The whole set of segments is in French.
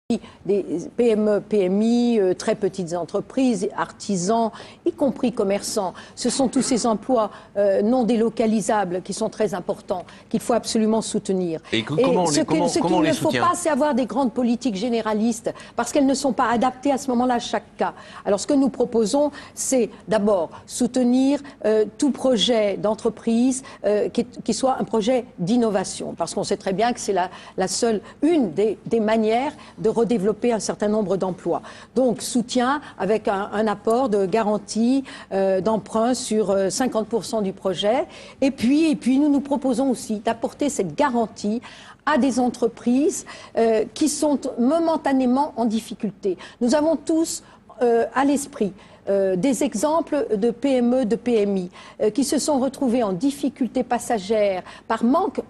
des PME, PMI, très petites entreprises, artisans, y compris commerçants. Ce sont tous ces emplois non délocalisables qui sont très importants, qu'il faut absolument soutenir. Et ce qu'il ne faut pas, c'est avoir des grandes politiques généralistes, parce qu'elles ne sont pas adaptées à ce moment-là à chaque cas. Alors ce que nous proposons, c'est d'abord soutenir tout projet d'entreprise qui soit un projet d'innovation, parce qu'on sait très bien que c'est une des manières de redévelopper un certain nombre d'emplois. Donc, soutien avec un apport de garantie d'emprunt sur 50% du projet. Et puis, nous proposons aussi d'apporter cette garantie à des entreprises qui sont momentanément en difficulté. Nous avons tous à l'esprit des exemples de PME, de PMI qui se sont retrouvés en difficulté passagère par manque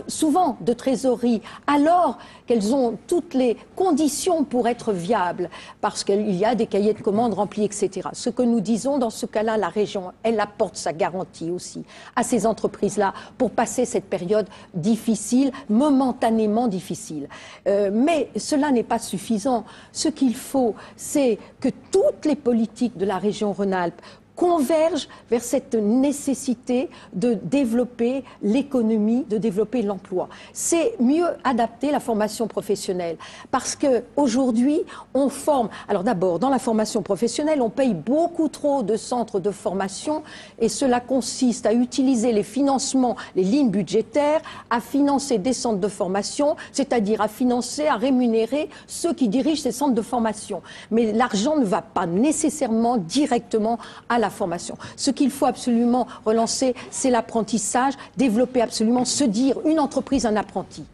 souvent de trésorerie, alors qu'elles ont toutes les conditions pour être viables, parce qu'il y a des cahiers de commandes remplis, etc. Ce que nous disons dans ce cas-là, la région, elle apporte sa garantie aussi à ces entreprises-là pour passer cette période difficile, momentanément difficile. Mais cela n'est pas suffisant. Ce qu'il faut, c'est que toutes les politiques de la région Rhône-Alpes convergent vers cette nécessité de développer l'économie, de développer l'emploi. C'est mieux adapter la formation professionnelle parce qu'aujourd'hui, on forme... Alors d'abord, dans la formation professionnelle, on paye beaucoup trop de centres de formation et cela consiste à utiliser les financements, les lignes budgétaires, à financer des centres de formation, c'est-à-dire à financer, à rémunérer ceux qui dirigent ces centres de formation. Mais l'argent ne va pas nécessairement directement à la formation. Ce qu'il faut absolument relancer, c'est l'apprentissage, développer absolument, se dire une entreprise, un apprenti.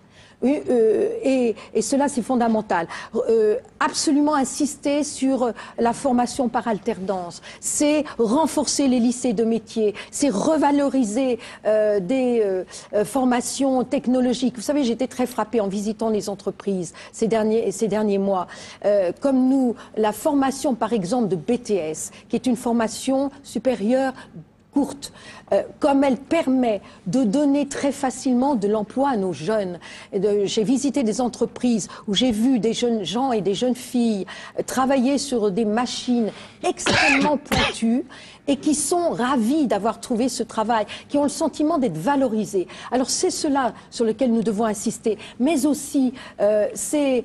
Et cela, c'est fondamental. Absolument insister sur la formation par alternance. C'est renforcer les lycées de métiers. C'est revaloriser des formations technologiques. Vous savez, j'étais très frappée en visitant les entreprises ces derniers mois. Comme nous, la formation, par exemple, de BTS, qui est une formation supérieure courte, comme elle permet de donner très facilement de l'emploi à nos jeunes. J'ai visité des entreprises où j'ai vu des jeunes gens et des jeunes filles travailler sur des machines extrêmement pointues et qui sont ravis d'avoir trouvé ce travail, qui ont le sentiment d'être valorisés. Alors c'est cela sur lequel nous devons insister, mais aussi c'est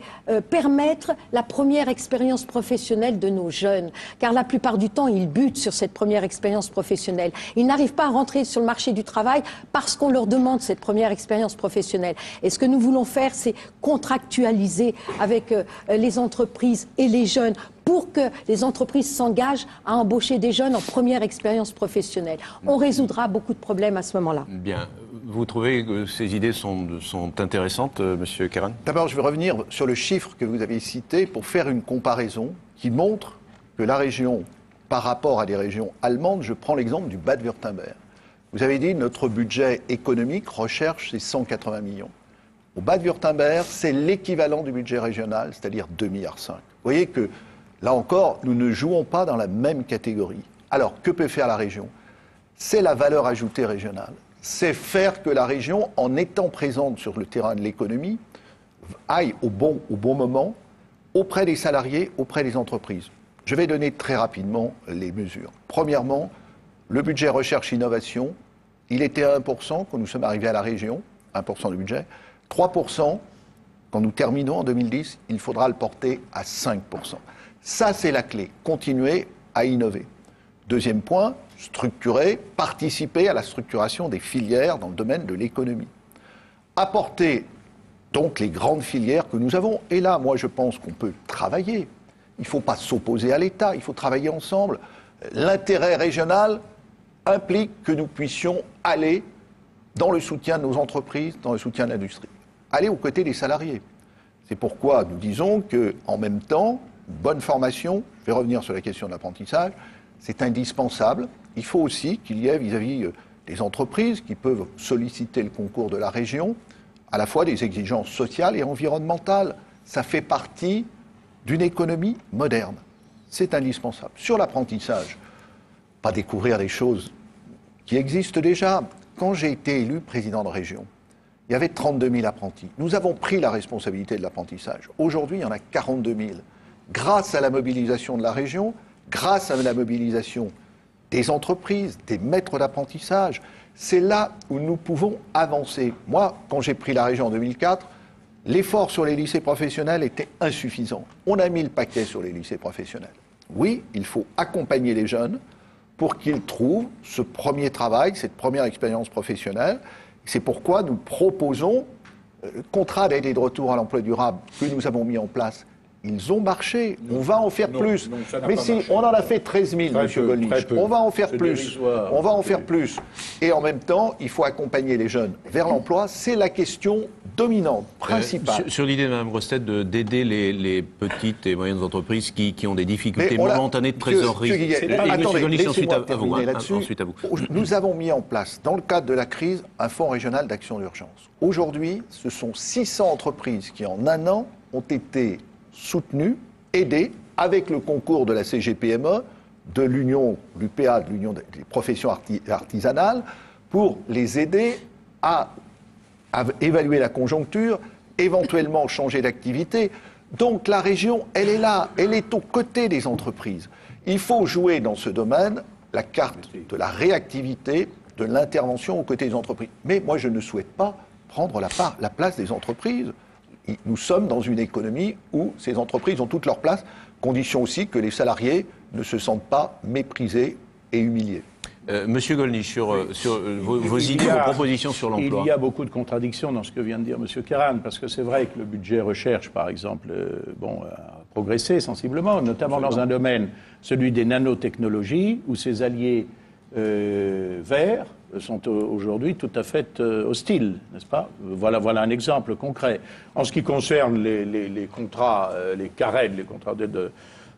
permettre la première expérience professionnelle de nos jeunes, car la plupart du temps, ils butent sur cette première expérience professionnelle. Ils n'arrivent pas à rentrer sur le marché du travail parce qu'on leur demande cette première expérience professionnelle. Et ce que nous voulons faire, c'est contractualiser avec les entreprises et les jeunes pour que les entreprises s'engagent à embaucher des jeunes en première expérience professionnelle. On résoudra beaucoup de problèmes à ce moment-là. Bien. Vous trouvez que ces idées sont intéressantes, Monsieur Keran? D'abord, je vais revenir sur le chiffre que vous avez cité pour faire une comparaison qui montre que la région, par rapport à des régions allemandes, je prends l'exemple du Bade-Wurtemberg. Vous avez dit notre budget économique, recherche, c'est 180 millions. Au Bade-Wurtemberg, c'est l'équivalent du budget régional, c'est-à-dire 2,5 milliards. Vous voyez que là encore, nous ne jouons pas dans la même catégorie. Alors, que peut faire la région? C'est la valeur ajoutée régionale. C'est faire que la région, en étant présente sur le terrain de l'économie, aille au bon moment, auprès des salariés, auprès des entreprises. Je vais donner très rapidement les mesures. Premièrement, le budget recherche-innovation, il était à 1% quand nous sommes arrivés à la région, 1% du budget. 3%, quand nous terminons en 2010, il faudra le porter à 5%. Ça, c'est la clé, continuer à innover. Deuxième point, structurer, participer à la structuration des filières dans le domaine de l'économie. Apporter donc les grandes filières que nous avons. Et là, moi, je pense qu'on peut travailler. Il ne faut pas s'opposer à l'État, il faut travailler ensemble. L'intérêt régional implique que nous puissions aller dans le soutien de nos entreprises, dans le soutien de l'industrie. Aller aux côtés des salariés. C'est pourquoi nous disons qu'en même temps, une bonne formation, je vais revenir sur la question de l'apprentissage, c'est indispensable. Il faut aussi qu'il y ait vis-à-vis des entreprises qui peuvent solliciter le concours de la région, à la fois des exigences sociales et environnementales. Ça fait partie d'une économie moderne. C'est indispensable. Sur l'apprentissage, pas découvrir des choses qui existent déjà. Quand j'ai été élu président de région, il y avait 32 000 apprentis. Nous avons pris la responsabilité de l'apprentissage. Aujourd'hui, il y en a 42 000. Grâce à la mobilisation de la région, grâce à la mobilisation des entreprises, des maîtres d'apprentissage, c'est là où nous pouvons avancer. Moi, quand j'ai pris la région en 2004, l'effort sur les lycées professionnels était insuffisant. On a mis le paquet sur les lycées professionnels. Oui, il faut accompagner les jeunes pour qu'ils trouvent ce premier travail, cette première expérience professionnelle. C'est pourquoi nous proposons le contrat d'aide et de retour à l'emploi durable que nous avons mis en place. Ils ont marché. On va en faire plus. Mais si, on en a fait 13 000, M. Gollnisch. On va en faire plus. On va en faire plus. Et en même temps, il faut accompagner les jeunes vers l'emploi. C'est la question dominante, principale. Sur l'idée de Mme Grossetête d'aider les petites et moyennes entreprises qui ont des difficultés momentanées de trésorerie. Attendez, laissez-moi terminer là-dessus. Nous avons mis en place, dans le cadre de la crise, un fonds régional d'action d'urgence. Aujourd'hui, ce sont 600 entreprises qui, en un an, ont été soutenues, aidées, avec le concours de la CGPME, de l'Union, l'UPA, de l'Union des professions artisanales, pour les aider à évaluer la conjoncture, éventuellement changer d'activité. Donc la région, elle est là, elle est aux côtés des entreprises. Il faut jouer dans ce domaine la carte de la réactivité, de l'intervention aux côtés des entreprises. Mais moi, je ne souhaite pas prendre la place des entreprises. Nous sommes dans une économie où ces entreprises ont toute leur place, condition aussi que les salariés ne se sentent pas méprisés et humiliés. Monsieur Gollnisch, sur vos idées, vos propositions sur l'emploi. Il y a beaucoup de contradictions dans ce que vient de dire M. Kéran, parce que c'est vrai que le budget recherche, par exemple, a progressé sensiblement, notamment dans un domaine, celui des nanotechnologies, où ses alliés verts sont aujourd'hui tout à fait hostiles, n'est-ce pas ? Voilà un exemple concret. En ce qui concerne les contrats, les CARED, les contrats de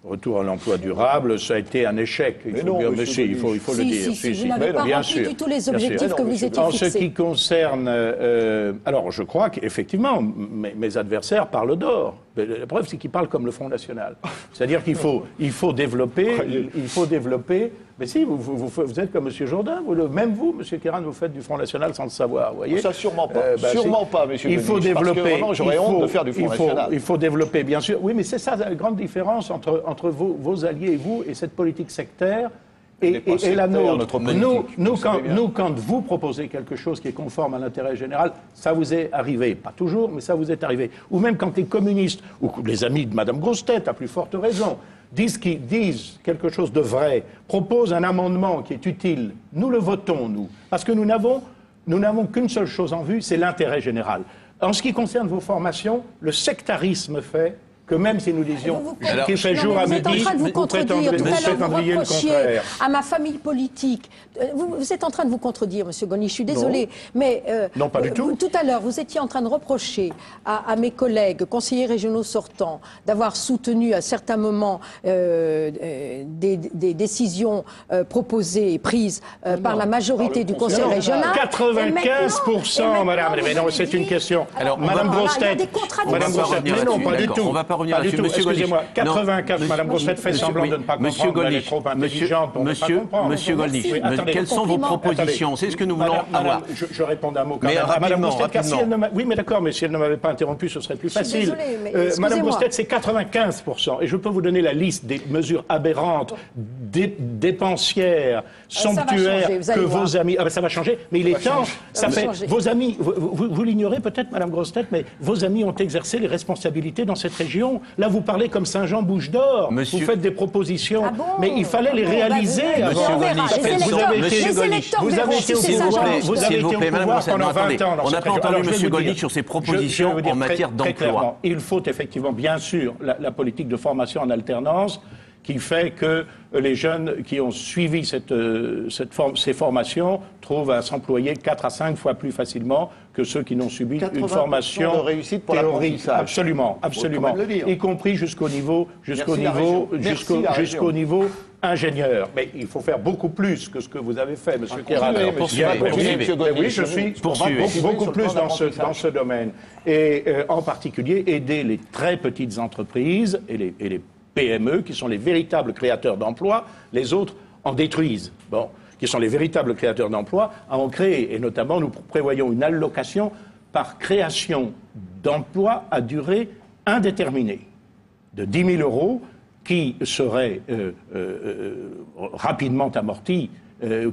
retour à l'emploi durable, ça a été un échec. Il faut le dire. Vous n'avez pas rempli du tout les objectifs que vous étiez fixés. En ce qui concerne... alors, je crois qu'effectivement, mes adversaires parlent d'or. La preuve, c'est qu'ils parlent comme le Front National. C'est-à-dire qu'il faut développer... Mais si, vous êtes comme M. Jourdain, même vous, M. Kéran, vous faites du Front National sans le savoir, vous voyez ? Ça, sûrement pas. Sûrement pas, M. Il faut développer... Parce que vraiment, j'aurais honte de faire du Front National. Il faut développer, bien sûr. Oui, mais c'est ça la grande différence entre vos alliés et vous, et cette politique sectaire et la nôtre. Nous, quand vous proposez quelque chose qui est conforme à l'intérêt général, ça vous est arrivé. Pas toujours, mais ça vous est arrivé. Ou même quand les communistes, ou les amis de Mme Grossetête, à plus forte raison, disent quelque chose de vrai, proposent un amendement qui est utile, nous le votons, nous. Parce que nous n'avons qu'une seule chose en vue, c'est l'intérêt général. En ce qui concerne vos formations, le sectarisme fait que même si nous disions qu'il fait jour à midi, vous prétendriez le contraire. À ma famille politique, vous êtes en train de vous contredire, M. Gollnisch, je suis désolé, mais non, pas du tout. Tout à l'heure, vous étiez en train de reprocher à mes collègues conseillers régionaux sortants d'avoir soutenu à certains moments des décisions proposées et prises par la majorité du Conseil régional. 95%, madame, mais non, c'est une question. Alors, madame Grossetête, mais non, pas du tout. Pas du tout. Excusez-moi, 84, Mme Grossetête fait semblant de ne pas comprendre, elle est trop intelligente pour ne pas comprendre. Monsieur Gollnisch, quelles sont vos propositions ? C'est ce que nous voulons avoir. Je réponds d'un mot quand même. Mme Grossetête, oui, mais d'accord, mais si elle ne m'avait pas interrompu, ce serait plus facile. Mme Grossetête, c'est 95%. Et je peux vous donner la liste des mesures aberrantes, dépensières, somptuaires, que vos amis... Ah ben ça va changer, mais il est temps. Ça fait... Vos amis, vous l'ignorez peut-être, Mme Grossetête, mais vos amis ont exercé les responsabilités dans cette région. Là, vous parlez comme Saint-Jean-Bouche-d'Or. Vous faites des propositions, mais il fallait les réaliser. Vous avez été au pouvoir pendant 20 ans. On n'a pas entendu M. Gollnisch sur ses propositions en matière d'emploi. Il faut effectivement, bien sûr, la politique de formation en alternance qui fait que les jeunes qui ont suivi ces formations trouvent à s'employer 4 à 5 fois plus facinement que ceux qui n'ont subi une formation de réussite pour l'apprentissage. Absolument. Y compris jusqu'au niveau ingénieur. Mais il faut faire beaucoup plus que ce que vous avez fait, M. Kéran. Oui, je suis beaucoup plus dans ce domaine. Et en particulier, aider les très petites entreprises et les PME, qui sont les véritables créateurs d'emplois, les autres en détruisent. Qui sont les véritables créateurs d'emplois, à en créer. Et notamment, nous prévoyons une allocation par création d'emplois à durée indéterminée, de 10 000 euros qui seraient rapidement amortis,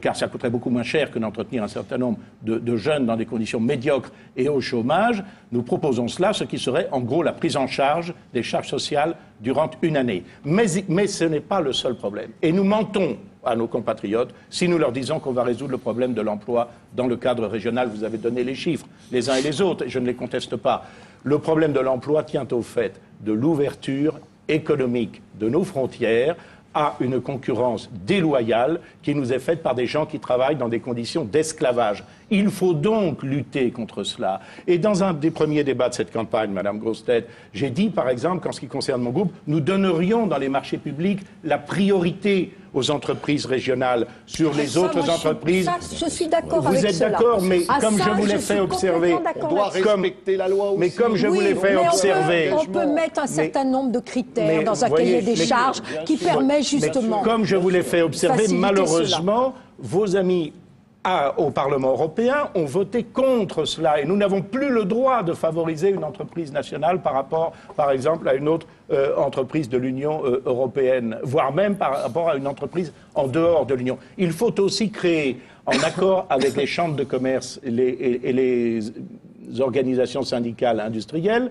car ça coûterait beaucoup moins cher que d'entretenir un certain nombre de jeunes dans des conditions médiocres et au chômage. Nous proposons cela, ce qui serait en gros la prise en charge des charges sociales durant une année. Mais ce n'est pas le seul problème. Et nous mentons à nos compatriotes si nous leur disons qu'on va résoudre le problème de l'emploi dans le cadre régional. Vous avez donné les chiffres, les uns et les autres, et je ne les conteste pas. Le problème de l'emploi tient au fait de l'ouverture économique de nos frontières à une concurrence déloyale qui nous est faite par des gens qui travaillent dans des conditions d'esclavage. Il faut donc lutter contre cela. Et dans un des premiers débats de cette campagne, Madame Grossetête, j'ai dit, par exemple, qu'en ce qui concerne mon groupe, nous donnerions dans les marchés publics la priorité aux entreprises régionales sur les autres entreprises. Je suis d'accord avec cela. Vous êtes d'accord, mais comme je vous l'ai fait observer, on doit respecter la loi aussi. Mais comme je vous l'ai fait observer, on peut mettre un certain nombre de critères dans un cahier des charges qui permet justement. Comme je vous l'ai fait observer, malheureusement, vos amis au Parlement européen ont voté contre cela. Et nous n'avons plus le droit de favoriser une entreprise nationale par rapport, par exemple, à une autre entreprise de l'Union européenne, voire même par rapport à une entreprise en dehors de l'Union. Il faut aussi créer, en accord avec les chambres de commerce et les organisations syndicales industrielles,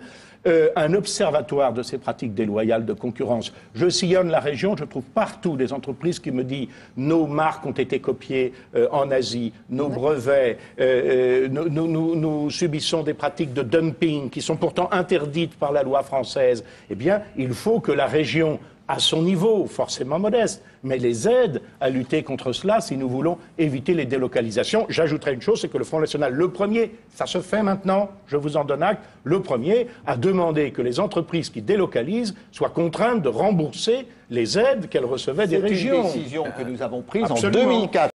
un observatoire de ces pratiques déloyales de concurrence. Je sillonne la région, je trouve partout des entreprises qui me disent nos marques ont été copiées en Asie, nos brevets, nous subissons des pratiques de dumping qui sont pourtant interdites par la loi française. Eh bien, il faut que la région, à son niveau, forcément modeste, mais les aide à lutter contre cela si nous voulons éviter les délocalisations. J'ajouterai une chose, c'est que le Front National, le premier, ça se fait maintenant, je vous en donne acte, le premier a demandé que les entreprises qui délocalisent soient contraintes de rembourser les aides qu'elles recevaient des régions. C'est une décision que nous avons prise Absolument. en 2004.